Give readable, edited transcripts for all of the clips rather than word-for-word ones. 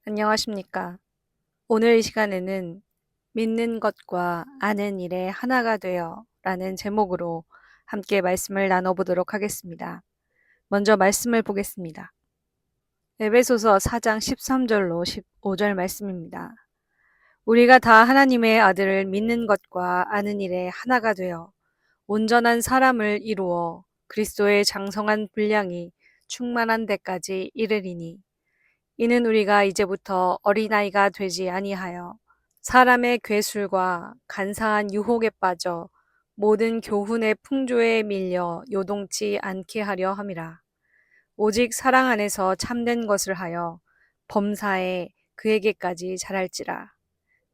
안녕하십니까. 오늘 이 시간에는 믿는 것과 아는 일에 하나가 되어 라는 제목으로 함께 말씀을 나눠보도록 하겠습니다. 먼저 말씀을 보겠습니다. 에베소서 4장 13절로 15절 말씀입니다. 우리가 다 하나님의 아들을 믿는 것과 아는 일에 하나가 되어 온전한 사람을 이루어 그리스도의 장성한 분량이 충만한 데까지 이르리니 이는 우리가 이제부터 어린아이가 되지 아니하여 사람의 괴술과 간사한 유혹에 빠져 모든 교훈의 풍조에 밀려 요동치 않게 하려 함이라. 오직 사랑 안에서 참된 것을 하여 범사에 그에게까지 자랄지라.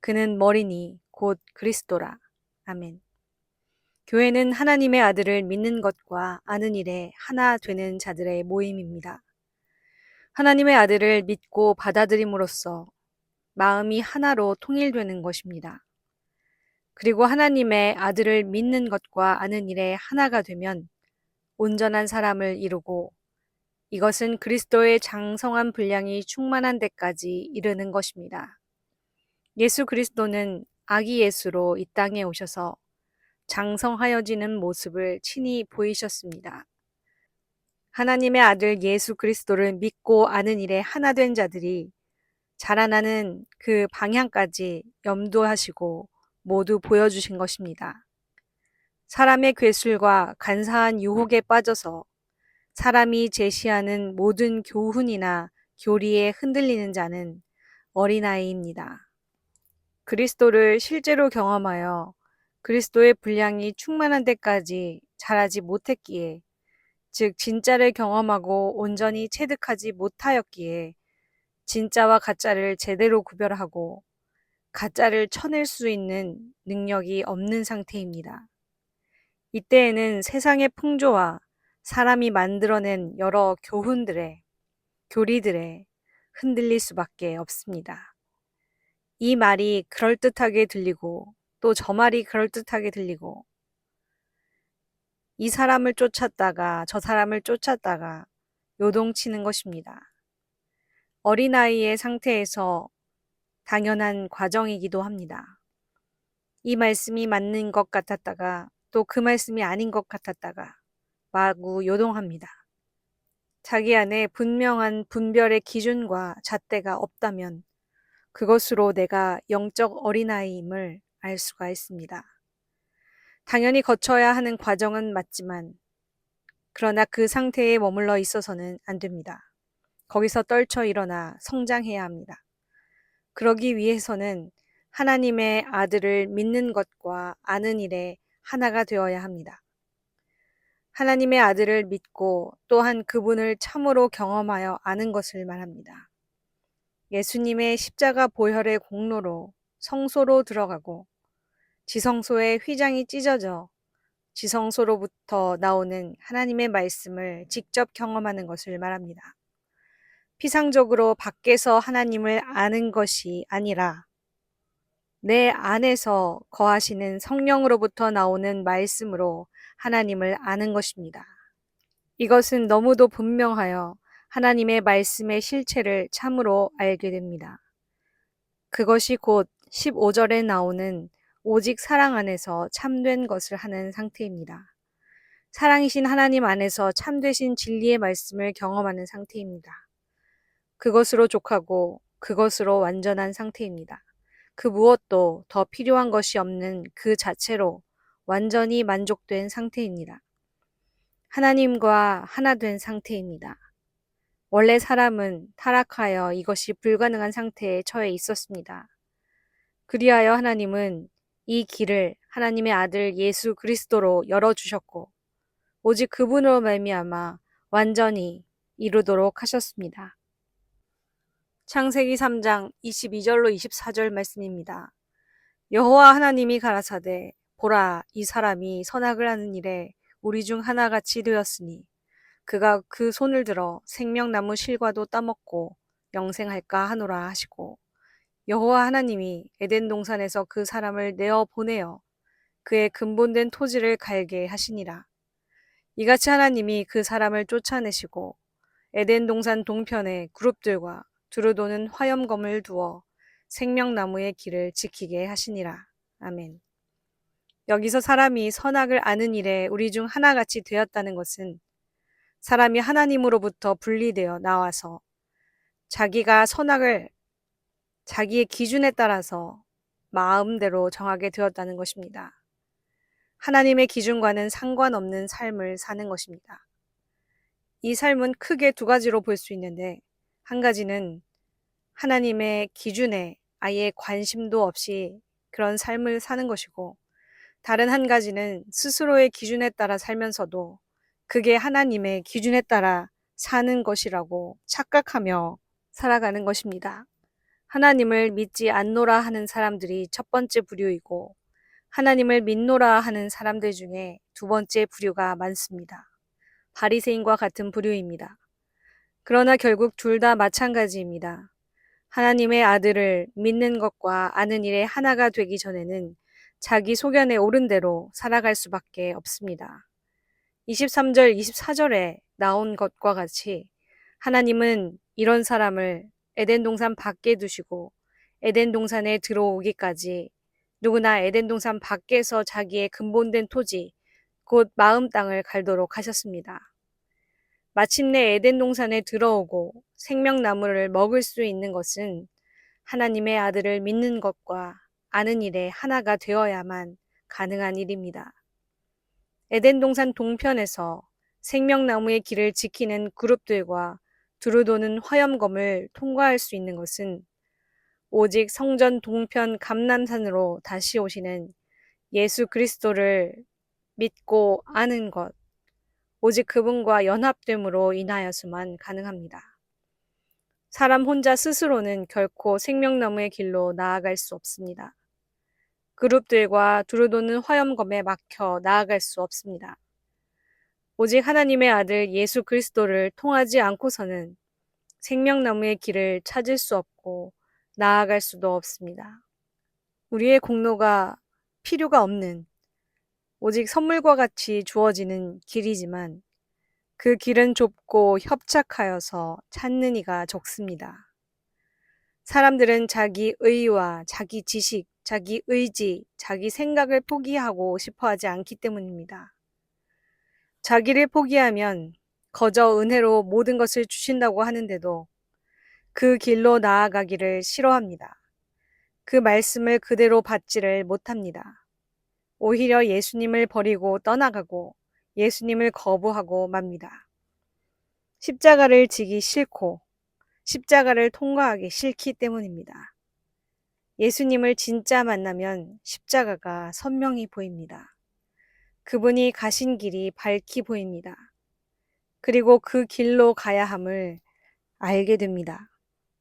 그는 머리니 곧 그리스도라. 아멘. 교회는 하나님의 아들을 믿는 것과 아는 일에 하나 되는 자들의 모임입니다. 하나님의 아들을 믿고 받아들임으로써 마음이 하나로 통일되는 것입니다. 그리고 하나님의 아들을 믿는 것과 아는 일에 하나가 되면 온전한 사람을 이루고 이것은 그리스도의 장성한 분량이 충만한 데까지 이르는 것입니다. 예수 그리스도는 아기 예수로 이 땅에 오셔서 장성하여지는 모습을 친히 보이셨습니다. 하나님의 아들 예수 그리스도를 믿고 아는 일에 하나 된 자들이 자라나는 그 방향까지 염두하시고 모두 보여주신 것입니다. 사람의 괴술과 간사한 유혹에 빠져서 사람이 제시하는 모든 교훈이나 교리에 흔들리는 자는 어린아이입니다. 그리스도를 실제로 경험하여 그리스도의 분량이 충만한 데까지 자라지 못했기에, 즉 진짜를 경험하고 온전히 체득하지 못하였기에 진짜와 가짜를 제대로 구별하고 가짜를 쳐낼 수 있는 능력이 없는 상태입니다. 이때에는 세상의 풍조와 사람이 만들어낸 여러 교리들에 흔들릴 수밖에 없습니다. 이 말이 그럴듯하게 들리고 또 저 말이 그럴듯하게 들리고 이 사람을 쫓았다가 저 사람을 쫓았다가 요동치는 것입니다. 어린아이의 상태에서 당연한 과정이기도 합니다. 이 말씀이 맞는 것 같았다가 또 그 말씀이 아닌 것 같았다가 마구 요동합니다. 자기 안에 분명한 분별의 기준과 잣대가 없다면 그것으로 내가 영적 어린아이임을 알 수가 있습니다. 당연히 거쳐야 하는 과정은 맞지만 그러나 그 상태에 머물러 있어서는 안 됩니다. 거기서 떨쳐 일어나 성장해야 합니다. 그러기 위해서는 하나님의 아들을 믿는 것과 아는 일에 하나가 되어야 합니다. 하나님의 아들을 믿고 또한 그분을 참으로 경험하여 아는 것을 말합니다. 예수님의 십자가 보혈의 공로로 성소로 들어가고 지성소의 휘장이 찢어져 지성소로부터 나오는 하나님의 말씀을 직접 경험하는 것을 말합니다. 피상적으로 밖에서 하나님을 아는 것이 아니라 내 안에서 거하시는 성령으로부터 나오는 말씀으로 하나님을 아는 것입니다. 이것은 너무도 분명하여 하나님의 말씀의 실체를 참으로 알게 됩니다. 그것이 곧 15절에 나오는 오직 사랑 안에서 참된 것을 하는 상태입니다. 사랑이신 하나님 안에서 참되신 진리의 말씀을 경험하는 상태입니다. 그것으로 족하고 그것으로 완전한 상태입니다. 그 무엇도 더 필요한 것이 없는 그 자체로 완전히 만족된 상태입니다. 하나님과 하나 된 상태입니다. 원래 사람은 타락하여 이것이 불가능한 상태에 처해 있었습니다. 그리하여 하나님은 이 길을 하나님의 아들 예수 그리스도로 열어주셨고 오직 그분으로 말미암아 완전히 이루도록 하셨습니다. 창세기 3장 22절로 24절 말씀입니다. 여호와 하나님이 가라사대 보라 이 사람이 선악을 하는 일에 우리 중 하나같이 되었으니 그가 그 손을 들어 생명나무 실과도 따먹고 영생할까 하노라 하시고 여호와 하나님이 에덴 동산에서 그 사람을 내어 보내어 그의 근본된 토지를 갈게 하시니라. 이같이 하나님이 그 사람을 쫓아내시고 에덴 동산 동편의 그룹들과 두루 도는 화염검을 두어 생명나무의 길을 지키게 하시니라. 아멘. 여기서 사람이 선악을 아는 일에 우리 중 하나같이 되었다는 것은 사람이 하나님으로부터 분리되어 나와서 자기가 선악을 자기의 기준에 따라서 마음대로 정하게 되었다는 것입니다. 하나님의 기준과는 상관없는 삶을 사는 것입니다. 이 삶은 크게 두 가지로 볼 수 있는데, 한 가지는 하나님의 기준에 아예 관심도 없이 그런 삶을 사는 것이고, 다른 한 가지는 스스로의 기준에 따라 살면서도 그게 하나님의 기준에 따라 사는 것이라고 착각하며 살아가는 것입니다. 하나님을 믿지 않노라 하는 사람들이 첫 번째 부류이고, 하나님을 믿노라 하는 사람들 중에 두 번째 부류가 많습니다. 바리새인과 같은 부류입니다. 그러나 결국 둘 다 마찬가지입니다. 하나님의 아들을 믿는 것과 아는 일에 하나가 되기 전에는 자기 소견에 옳은 대로 살아갈 수밖에 없습니다. 23절, 24절에 나온 것과 같이 하나님은 이런 사람을 에덴 동산 밖에 두시고 에덴 동산에 들어오기까지 누구나 에덴 동산 밖에서 자기의 근본된 토지, 곧 마음 땅을 갈도록 하셨습니다. 마침내 에덴 동산에 들어오고 생명나무를 먹을 수 있는 것은 하나님의 아들을 믿는 것과 아는 일에 하나가 되어야만 가능한 일입니다. 에덴 동산 동편에서 생명나무의 길을 지키는 그룹들과 두루 도는 화염검을 통과할 수 있는 것은 오직 성전 동편 감람산으로 다시 오시는 예수 그리스도를 믿고 아는 것, 오직 그분과 연합됨으로 인하여서만 가능합니다. 사람 혼자 스스로는 결코 생명나무의 길로 나아갈 수 없습니다. 그룹들과 두루 도는 화염검에 막혀 나아갈 수 없습니다. 오직 하나님의 아들 예수 그리스도를 통하지 않고서는 생명나무의 길을 찾을 수 없고 나아갈 수도 없습니다. 우리의 공로가 필요가 없는 오직 선물과 같이 주어지는 길이지만 그 길은 좁고 협착하여서 찾는 이가 적습니다. 사람들은 자기 의와 자기 지식, 자기 의지, 자기 생각을 포기하고 싶어 하지 않기 때문입니다. 자기를 포기하면 거저 은혜로 모든 것을 주신다고 하는데도 그 길로 나아가기를 싫어합니다. 그 말씀을 그대로 받지를 못합니다. 오히려 예수님을 버리고 떠나가고 예수님을 거부하고 맙니다. 십자가를 지기 싫고 십자가를 통과하기 싫기 때문입니다. 예수님을 진짜 만나면 십자가가 선명히 보입니다. 그분이 가신 길이 밝히 보입니다. 그리고 그 길로 가야 함을 알게 됩니다.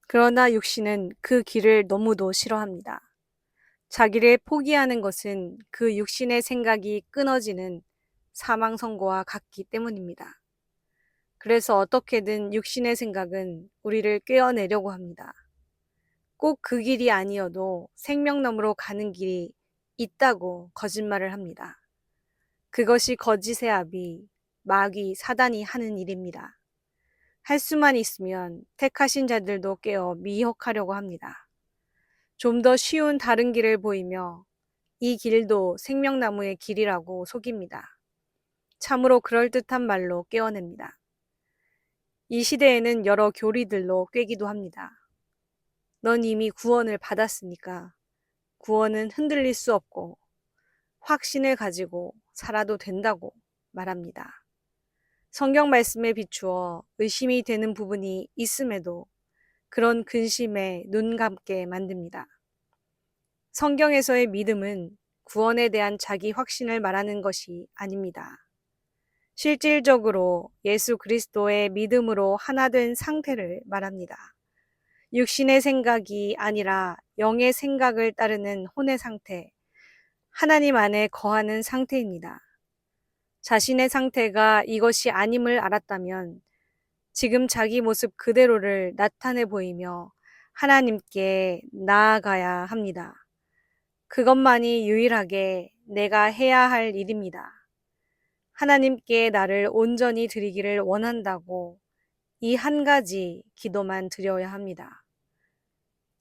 그러나 육신은 그 길을 너무도 싫어합니다. 자기를 포기하는 것은 그 육신의 생각이 끊어지는 사망 선고와 같기 때문입니다. 그래서 어떻게든 육신의 생각은 우리를 꿰어내려고 합니다. 꼭 그 길이 아니어도 생명너머로 가는 길이 있다고 거짓말을 합니다. 그것이 거짓의 아비, 마귀, 사단이 하는 일입니다. 할 수만 있으면 택하신 자들도 깨어 미혹하려고 합니다. 좀 더 쉬운 다른 길을 보이며 이 길도 생명나무의 길이라고 속입니다. 참으로 그럴듯한 말로 깨어냅니다. 이 시대에는 여러 교리들로 꿰기도 합니다. 넌 이미 구원을 받았으니까 구원은 흔들릴 수 없고 확신을 가지고 살아도 된다고 말합니다. 성경 말씀에 비추어 의심이 되는 부분이 있음에도 그런 근심에 눈 감게 만듭니다. 성경에서의 믿음은 구원에 대한 자기 확신을 말하는 것이 아닙니다. 실질적으로 예수 그리스도의 믿음으로 하나 된 상태를 말합니다. 육신의 생각이 아니라 영의 생각을 따르는 혼의 상태, 하나님 안에 거하는 상태입니다. 자신의 상태가 이것이 아님을 알았다면 지금 자기 모습 그대로를 나타내 보이며 하나님께 나아가야 합니다. 그것만이 유일하게 내가 해야 할 일입니다. 하나님께 나를 온전히 드리기를 원한다고 이 한 가지 기도만 드려야 합니다.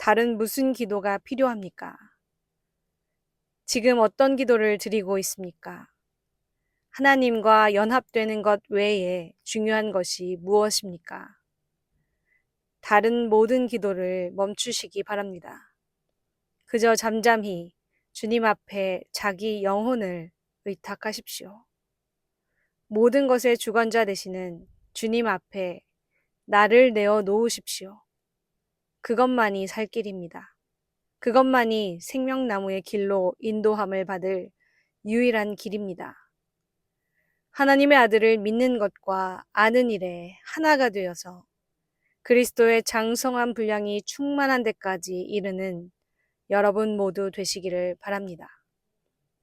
다른 무슨 기도가 필요합니까? 지금 어떤 기도를 드리고 있습니까? 하나님과 연합되는 것 외에 중요한 것이 무엇입니까? 다른 모든 기도를 멈추시기 바랍니다. 그저 잠잠히 주님 앞에 자기 영혼을 의탁하십시오. 모든 것의 주관자 되시는 주님 앞에 나를 내어 놓으십시오. 그것만이 살 길입니다. 그것만이 생명나무의 길로 인도함을 받을 유일한 길입니다. 하나님의 아들을 믿는 것과 아는 일에 하나가 되어서 그리스도의 장성한 분량이 충만한 데까지 이르는 여러분 모두 되시기를 바랍니다.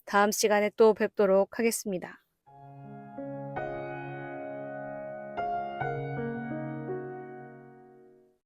다음 시간에 또 뵙도록 하겠습니다.